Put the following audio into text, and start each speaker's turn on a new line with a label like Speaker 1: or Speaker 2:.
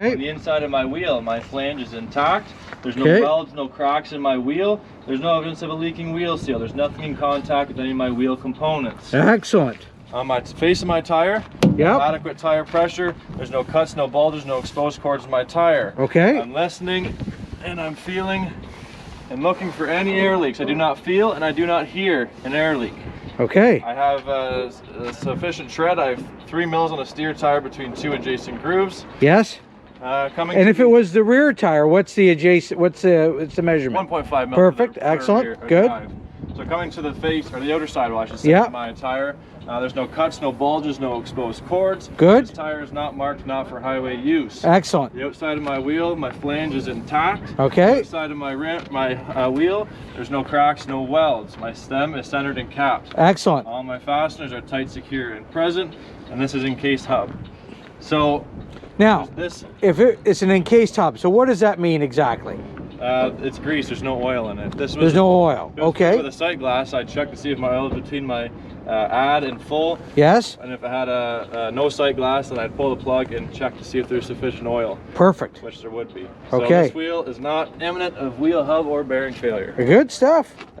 Speaker 1: Okay.
Speaker 2: On the inside of my wheel, my flange is intact. There's no
Speaker 1: Okay.
Speaker 2: welds, no cracks in my wheel. There's no evidence of a leaking wheel seal. There's nothing in contact with any of my wheel components.
Speaker 1: Excellent.
Speaker 2: On my face of my tire,
Speaker 1: Yep.
Speaker 2: adequate tire pressure. There's no cuts, no bulges, no exposed cords in my tire.
Speaker 1: Okay.
Speaker 2: I'm listening and I'm feeling and looking for any air leaks. I do not feel and I do not hear an air leak.
Speaker 1: Okay.
Speaker 2: I have a sufficient tread. I have 3 mils on a steer tire between 2 adjacent grooves.
Speaker 1: Yes.
Speaker 2: Coming
Speaker 1: And
Speaker 2: to
Speaker 1: if it was the rear tire, what's the adjacent? What's the measurement?
Speaker 2: 1.5 mil.
Speaker 1: Perfect.
Speaker 2: for the
Speaker 1: Excellent.
Speaker 2: rear,
Speaker 1: Good.
Speaker 2: drive. So coming to the face, or the outer side, well, I should say,
Speaker 1: Yeah.
Speaker 2: of my tire, there's no cuts, no bulges, no exposed cords.
Speaker 1: Good.
Speaker 2: This tire is not marked not for highway use.
Speaker 1: Excellent.
Speaker 2: The outside of my wheel, my flange is intact.
Speaker 1: Okay.
Speaker 2: The outside of my wheel, there's no cracks, no welds. My stem is centered and capped.
Speaker 1: Excellent.
Speaker 2: All my fasteners are tight, secure, and present, and this is encased hub. So
Speaker 1: Now,
Speaker 2: this,
Speaker 1: if it's an encased hub, so what does that mean exactly?
Speaker 2: it's grease. There's no oil in it. This was,
Speaker 1: There's no oil.
Speaker 2: if it was
Speaker 1: Okay.
Speaker 2: With a sight glass, I'd check to see if my oil is between my add and full.
Speaker 1: Yes.
Speaker 2: And if it had a no sight glass, then I'd pull the plug and check to see if there's sufficient oil,
Speaker 1: Perfect.
Speaker 2: which there would be. So
Speaker 1: Okay.
Speaker 2: this wheel is not imminent of wheel hub or bearing failure.
Speaker 1: Good stuff.